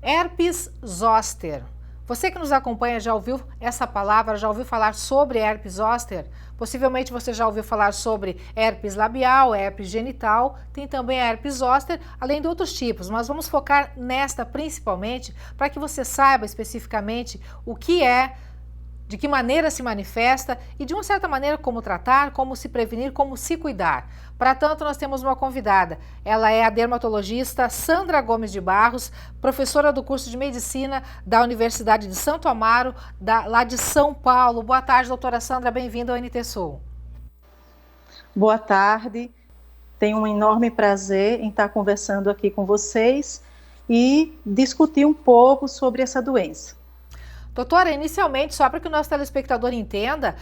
Herpes zoster. Você que nos acompanha já ouviu essa palavra, já ouviu falar sobre herpes zoster? Possivelmente você já ouviu falar sobre herpes labial, herpes genital, tem também a herpes zoster, além de outros tipos, mas vamos focar nesta principalmente para que você saiba especificamente o que é, de que maneira se manifesta e, de uma certa maneira, como tratar, como se prevenir, como se cuidar. Para tanto, nós temos uma convidada. Ela é a dermatologista Sandra Gomes de Barros, professora do curso de Medicina da Universidade de Santo Amaro, lá de São Paulo. Boa tarde, doutora Sandra, bem-vinda ao NT Sul. Boa tarde, tenho um enorme prazer em estar conversando aqui com vocês e discutir um pouco sobre essa doença. Doutora, inicialmente, só para que o nosso telespectador entenda,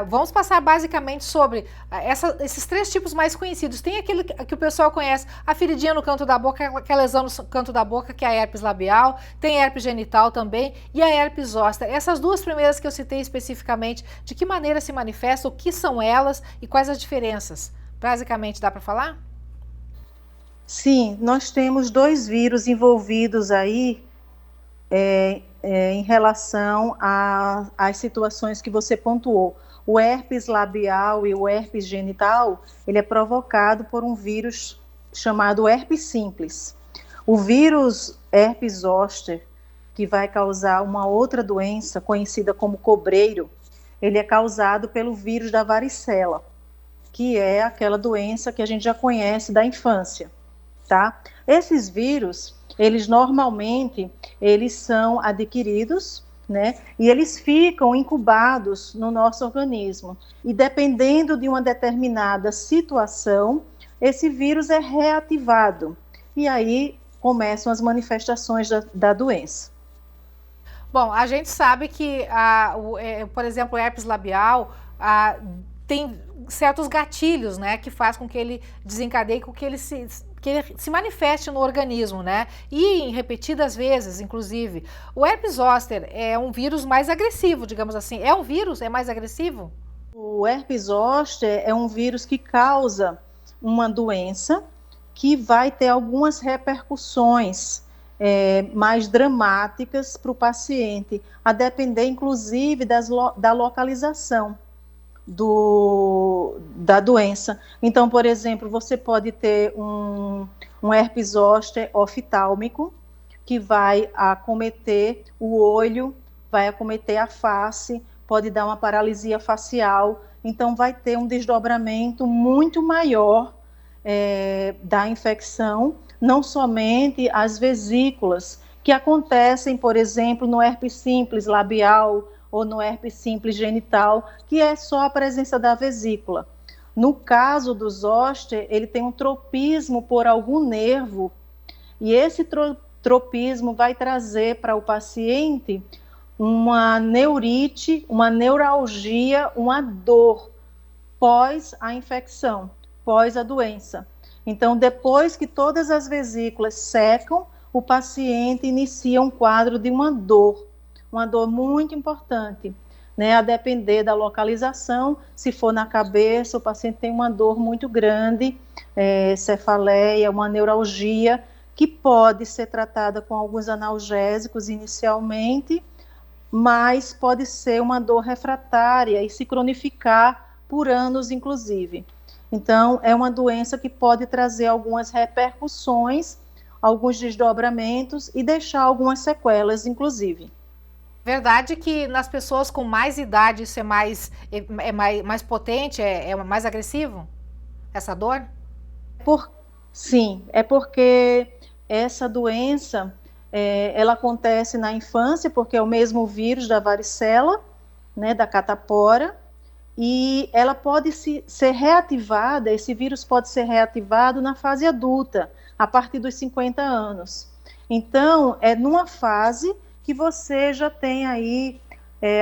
vamos passar basicamente sobre esses três tipos mais conhecidos. Tem aquele que o pessoal conhece, a feridinha no canto da boca, aquela lesão no canto da boca, que é a herpes labial, tem a herpes genital também, e a herpes zoster. Essas duas primeiras que eu citei especificamente, de que maneira se manifestam, o que são elas e quais as diferenças? Basicamente, dá para falar? Sim, nós temos dois vírus envolvidos aí, em relação às situações que você pontuou. O herpes labial e o herpes genital, ele é provocado por um vírus chamado herpes simples. O vírus herpes zoster, que vai causar uma outra doença conhecida como cobreiro, ele é causado pelo vírus da varicela, que é aquela doença que a gente já conhece da infância, tá? Esses vírus, eles são adquiridos, né? E eles ficam incubados no nosso organismo. E dependendo de uma determinada situação, esse vírus é reativado. E aí começam as manifestações da doença. Bom, a gente sabe que, por exemplo, o herpes labial tem certos gatilhos, né, que faz com que ele desencadeie, com que ele se manifeste no organismo, né, e em repetidas vezes, inclusive. O herpes zoster é um vírus mais agressivo, digamos assim. É um vírus? É mais agressivo? O herpes zoster é um vírus que causa uma doença que vai ter algumas repercussões mais dramáticas para o paciente, a depender, inclusive, da localização da doença. Então, por exemplo, você pode ter um herpes zoster oftálmico, que vai acometer o olho, vai acometer a face, pode dar uma paralisia facial, então vai ter um desdobramento muito maior da infecção, não somente as vesículas, que acontecem, por exemplo, no herpes simples labial ou no herpes simples genital, que é só a presença da vesícula. No caso do zoster, ele tem um tropismo por algum nervo, e esse tropismo vai trazer para o paciente uma neurite, uma neuralgia, uma dor pós a infecção, pós a doença. Então, depois que todas as vesículas secam, o paciente inicia um quadro de uma dor muito importante, né? A depender da localização, se for na cabeça, o paciente tem uma dor muito grande, cefaleia, uma neuralgia, que pode ser tratada com alguns analgésicos inicialmente, mas pode ser uma dor refratária e se cronificar por anos, inclusive. Então, é uma doença que pode trazer algumas repercussões, alguns desdobramentos e deixar algumas sequelas, inclusive. Verdade que nas pessoas com mais idade isso mais potente, é mais agressivo? Essa dor? Sim, é porque essa doença, ela acontece na infância, porque é o mesmo vírus da varicela, né, da catapora, e ela pode ser reativada, esse vírus pode ser reativado na fase adulta, a partir dos 50 anos. Então, é numa fase que você já tem aí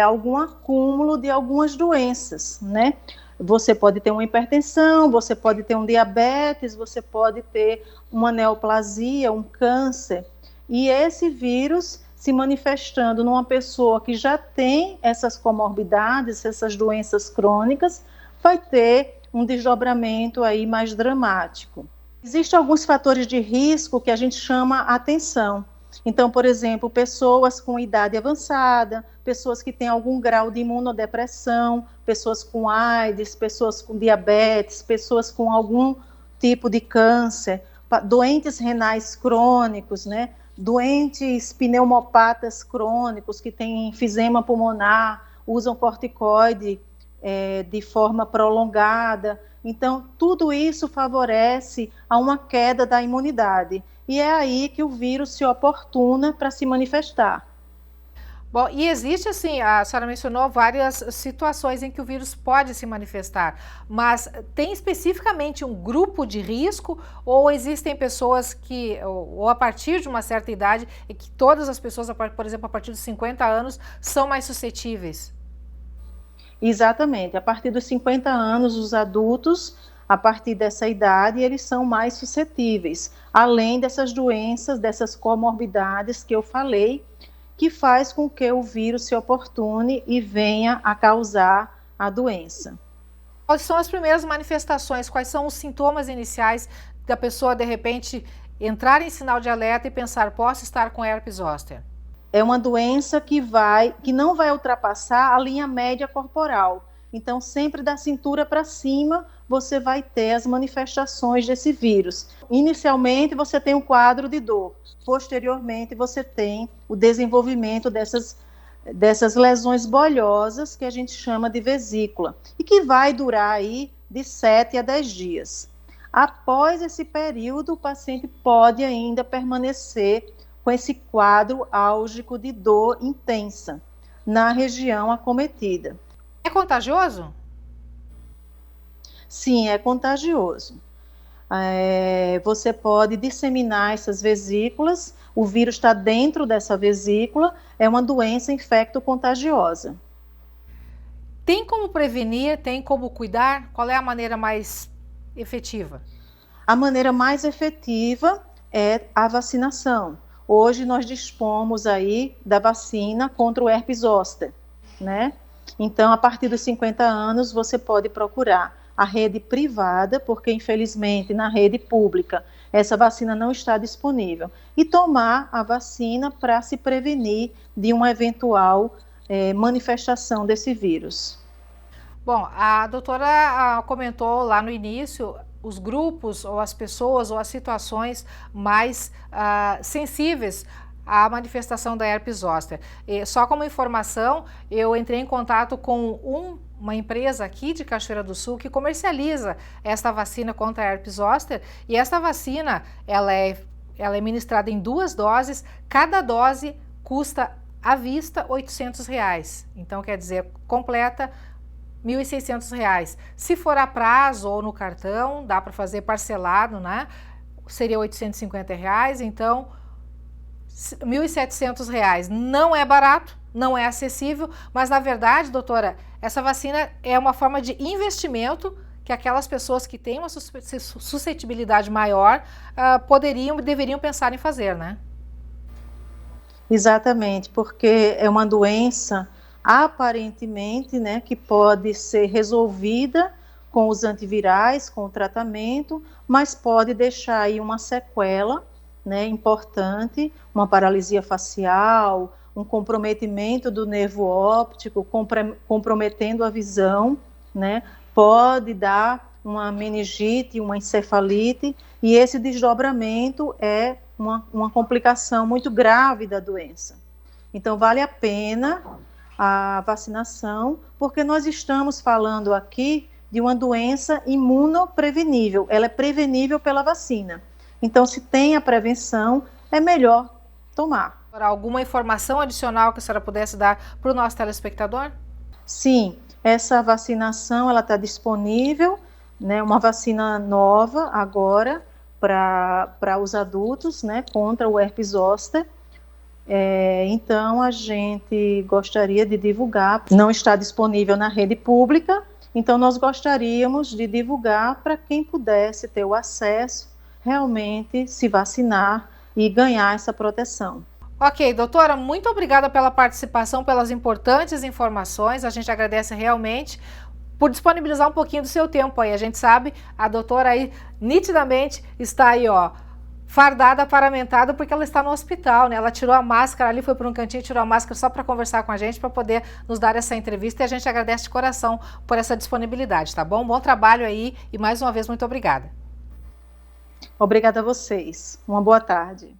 algum acúmulo de algumas doenças, né? Você pode ter uma hipertensão, você pode ter um diabetes, você pode ter uma neoplasia, um câncer. E esse vírus se manifestando numa pessoa que já tem essas comorbidades, essas doenças crônicas, vai ter um desdobramento aí mais dramático. Existem alguns fatores de risco que a gente chama atenção. Então, por exemplo, pessoas com idade avançada, pessoas que têm algum grau de imunodepressão, pessoas com AIDS, pessoas com diabetes, pessoas com algum tipo de câncer, doentes renais crônicos, né? Doentes pneumopatas crônicos que têm enfisema pulmonar, usam corticoide de forma prolongada. Então, tudo isso favorece a uma queda da imunidade. E é aí que o vírus se oportuna para se manifestar. Bom, e existe, assim, a senhora mencionou várias situações em que o vírus pode se manifestar, mas tem especificamente um grupo de risco ou existem pessoas que, ou a partir de uma certa idade, e que todas as pessoas, por exemplo, a partir dos 50 anos, são mais suscetíveis? Exatamente, a partir dos 50 anos, os adultos, a partir dessa idade, eles são mais suscetíveis, além dessas doenças, dessas comorbidades que eu falei, que faz com que o vírus se oportune e venha a causar a doença. Quais são as primeiras manifestações? Quais são os sintomas iniciais da pessoa, de repente, entrar em sinal de alerta e pensar, posso estar com herpes zoster? É uma doença que não vai ultrapassar a linha média corporal. Então, sempre da cintura para cima, você vai ter as manifestações desse vírus. Inicialmente, você tem um quadro de dor. Posteriormente, você tem o desenvolvimento dessas lesões bolhosas, que a gente chama de vesícula, e que vai durar aí de 7 a 10 dias. Após esse período, o paciente pode ainda permanecer com esse quadro álgico de dor intensa na região acometida. É contagioso? Sim, é contagioso. Você pode disseminar essas vesículas, o vírus está dentro dessa vesícula, é uma doença infecto-contagiosa. Tem como prevenir, tem como cuidar? Qual é a maneira mais efetiva? A maneira mais efetiva é a vacinação. Hoje nós dispomos aí da vacina contra o herpes zoster, né? Então, a partir dos 50 anos, você pode procurar a rede privada, porque infelizmente na rede pública essa vacina não está disponível, e tomar a vacina para se prevenir de uma eventual manifestação desse vírus. Bom, a doutora comentou lá no início os grupos ou as pessoas ou as situações mais sensíveis à manifestação da herpes zoster. E só como informação, eu entrei em contato com uma empresa aqui de Cachoeira do Sul que comercializa esta vacina contra a herpes zoster, e esta vacina ela é ministrada em 2 doses, cada dose custa à vista R$800, então quer dizer, completa R$1.600. Se for a prazo ou no cartão, dá para fazer parcelado, né? Seria R$850, então R$1.700. Não é barato, não é acessível, mas na verdade, doutora, essa vacina é uma forma de investimento que aquelas pessoas que têm uma suscetibilidade maior deveriam pensar em fazer, né? Exatamente, porque é uma doença aparentemente, né, que pode ser resolvida com os antivirais, com o tratamento, mas pode deixar aí uma sequela, né, importante, uma paralisia facial, um comprometimento do nervo óptico, comprometendo a visão, né, pode dar uma meningite, uma encefalite, e esse desdobramento é uma complicação muito grave da doença. Então, vale a pena a vacinação, porque nós estamos falando aqui de uma doença imunoprevenível, ela é prevenível pela vacina. Então, se tem a prevenção, é melhor tomar. Alguma informação adicional que a senhora pudesse dar para o nosso telespectador? Sim, essa vacinação ela está disponível, né, uma vacina nova agora para os adultos, né, contra o herpes zoster. Então, a gente gostaria de divulgar, não está disponível na rede pública, então nós gostaríamos de divulgar para quem pudesse ter o acesso, realmente se vacinar e ganhar essa proteção. Ok, doutora, muito obrigada pela participação, pelas importantes informações, a gente agradece realmente por disponibilizar um pouquinho do seu tempo aí. A gente sabe, a doutora aí nitidamente está aí, ó, fardada, paramentada, porque ela está no hospital, né? Ela tirou a máscara ali, foi para um cantinho, tirou a máscara só para conversar com a gente, para poder nos dar essa entrevista, e a gente agradece de coração por essa disponibilidade, tá bom? Bom trabalho aí e mais uma vez muito obrigada. Obrigada a vocês. Uma boa tarde.